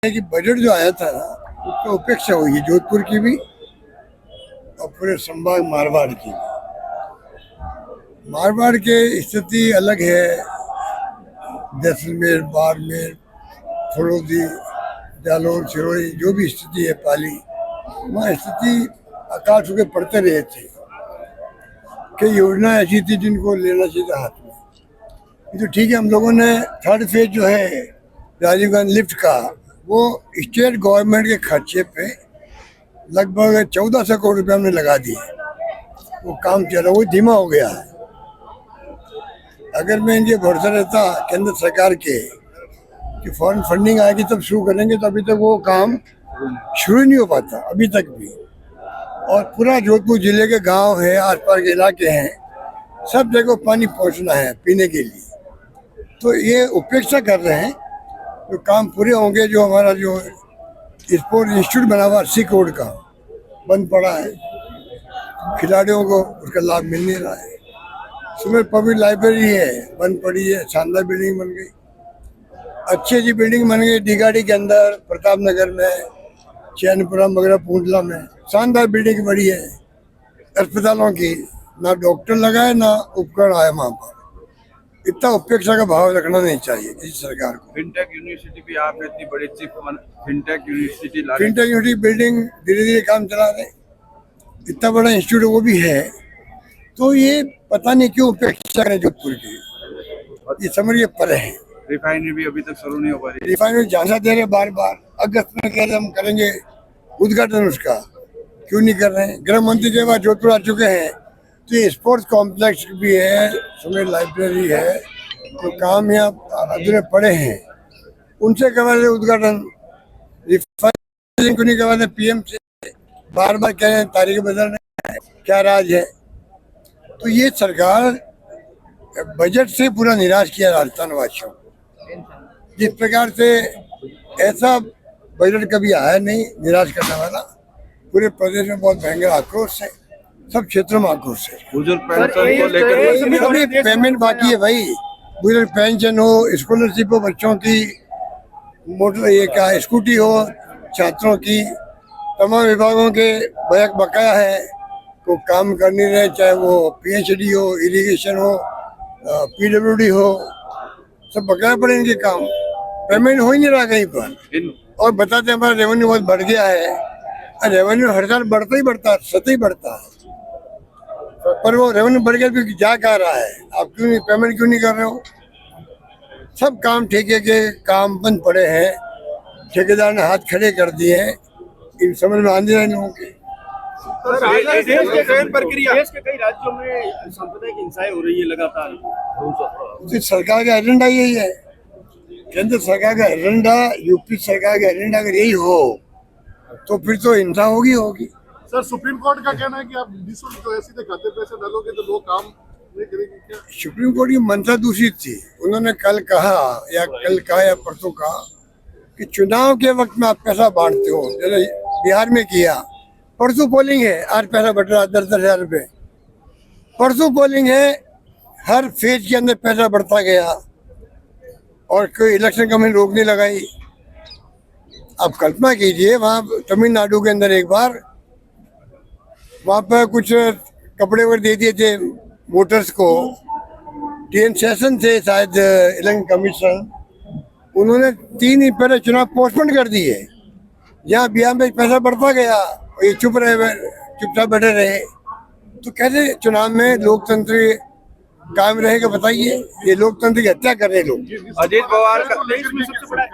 है कि बजट जो आया था ना, उसकी उपेक्षा हुई है जोधपुर की भी और पूरे संभाग मारवाड़ की भी। मारवाड़ की स्थिति अलग है। जैसलमेर, बाड़मेर, फरोदी, जालौर, सिरोही जो भी स्थिति है पाली, वहाँ स्थिति अकाल चुके पड़ते रहे थे। कई योजना ऐसी थी जिनको लेना चाहिए हाथ में। ये तो ठीक है, हम लोगों ने थर्ड फेज जो है राजीव गांधी लिफ्ट का, वो स्टेट गवर्नमेंट के खर्चे पे लगभग 1400 करोड़ रुपये हमने लगा दिए। वो काम चल रहा, वो धीमा हो गया है। अगर मैं इनके भरोसा रहता केंद्र सरकार के कि फॉरेन फंडिंग आएगी तब शुरू करेंगे, तो अभी तक वो काम शुरू नहीं हो पाता अभी तक भी। और पूरा जोधपुर जिले के गांव है, आसपास के इलाके हैं, सब जगह पानी पहुंचना है पीने के लिए। तो ये उपेक्षा कर रहे हैं। तो काम पूरे होंगे। जो हमारा जो स्पोर्ट्स इंस्टीट्यूट बना हुआ 80 करोड़ का बंद पड़ा है, खिलाड़ियों को उसका लाभ मिल नहीं रहा है। सुमेर पब्लिक लाइब्रेरी है, बंद पड़ी है। शानदार बिल्डिंग बन गई, अच्छी अच्छी बिल्डिंग बन गई डीगाड़ी के अंदर, प्रताप नगर में, चैनपुरम वगैरह, पूंडला में शानदार बिल्डिंग बड़ी है। अस्पतालों की ना डॉक्टर लगा है ना उपकरण आया वहाँ पर। इतना उपेक्षा का भाव रखना नहीं चाहिए किसी सरकार को। फिनटेक यूनिवर्सिटी भी आपने इतनी बड़ी फिनटेक यूनिवर्सिटी बिल्डिंग धीरे धीरे काम चला रहे, इतना बड़ा इंस्टीट्यूट वो भी है। तो ये पता नहीं क्यों उपेक्षा करें जोधपुर की, ये समझिए परे है। रिफाइनरी भी अभी तक शुरू नहीं हो पा रही। रिफाइनरी झांसा दे रहे बार बार, अगस्त में कह रहे हम करेंगे उद्घाटन उसका, क्यों नहीं कर रहे हैं। गृह मंत्री के बाद जोधपुर आ चुके हैं, तो ये स्पोर्ट्स कॉम्प्लेक्स भी है, सुमेर लाइब्रेरी है, तो काम यहाँ अधूरे पड़े हैं, उनसे करवा दे उद्घाटन। रिफाइनरी को नहीं करवा दे, पीएम से बार बार कह रहे हैं तारीख बदल रहे हैं, क्या राज है। तो ये सरकार बजट से पूरा निराश किया राजस्थान वासियों को। जिस प्रकार से ऐसा बजट कभी आया नहीं निराश करने वाला। पूरे प्रदेश में बहुत भयंकर आक्रोश है, सब क्षेत्रों में आक्रोश है। बुजुर्ग पेंशन को लेकर सभी पेमेंट बाकी है भाई। बुजुर्ग पेंशन हो, स्कॉलरशिप हो बच्चों की, मोटर ये क्या स्कूटी हो छात्रों की, तमाम विभागों के बकाया है, को काम कर नहीं रहे। चाहे वो पीएचडी हो, इरिगेशन हो, पीडब्ल्यूडी हो, सब बकाया पड़े इनके काम। पेमेंट हो ही नहीं रहा कहीं पर। और बताते हमारा रेवेन्यू बहुत बढ़ गया है। रेवेन्यू हर साल बढ़ता ही बढ़ता है, सतत ही बढ़ता है, पर वो रेवेन्यू बढ़ गया भी जा कहा रहा है। आप क्यों नहीं पेमेंट क्यों नहीं कर रहे हो। सब काम ठेके के काम बंद पड़े हैं, ठेकेदार ने हाथ खड़े कर दिए हैं। इन समझ में आने रहे लोगों के। देश के कई राज्यों में सांप्रदायिक हिंसाएं हो रही है लगातार। तो सरकार का एजेंडा यही है, केंद्र सरकार का एजेंडा, यूपी सरकार का एजेंडा अगर यही हो तो फिर तो हिंसा होगी होगी। सर, सुप्रीम कोर्ट का कहना है कि आप निःशुल्क जो है सीधे खाते पैसे डालोगे तो लोग काम नहीं करेंगे क्या? सुप्रीम कोर्ट की मंशा दूषित थी। उन्होंने कल कहा या परसों कहा कि चुनाव के वक्त में आप पैसा बांटते हो, जैसे बिहार में किया। परसों पोलिंग है, आज पैसा बट रहा 10,000 रुपये। परसों पोलिंग है, हर फेज के अंदर पैसा बढ़ता गया और कोई इलेक्शन कमीशन रोक नहीं लगाई। आप कल्पना कीजिए, वहाँ तमिलनाडु के अंदर एक बार वहाँ पर कुछ कपड़े वगैरह दे दिए थे वोटर्स को। टीएन सेशन थे शायद इलेक्शन कमीशन, उन्होंने 3 दिन पहले चुनाव पोस्टपोन कर दिए। यहाँ बिहार में पैसा बढ़ता गया, ये चुपचाप बैठे रहे। तो कैसे चुनाव में लोकतंत्र कायम रहेगा बताइए। ये लोकतंत्र की हत्या कर रहे लोग। अजीत पवार का देश में सबसे बड़ा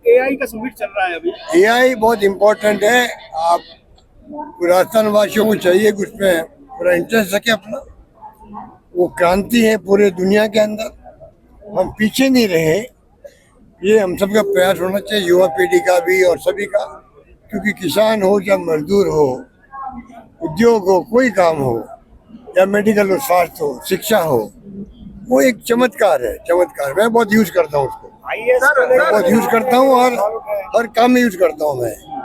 एआई का समिट चल रहा है अभी। एआई बहुत इम्पोर्टेंट है। आप राजस्थान वासियों को चाहिए कि उसमें पूरा इंटरेस्ट रखे अपना। वो क्रांति है पूरे दुनिया के अंदर, हम पीछे नहीं रहे। ये हम सबका प्रयास होना चाहिए, युवा पीढ़ी का भी और सभी का। क्योंकि किसान हो या मजदूर हो, उद्योग हो, कोई काम हो, या मेडिकल हो, स्वास्थ्य हो, शिक्षा हो, वो एक चमत्कार है। चमत्कार मैं बहुत यूज करता हूँ उसको, बहुत यूज करता हूँ और हर काम में यूज करता हूँ मैं।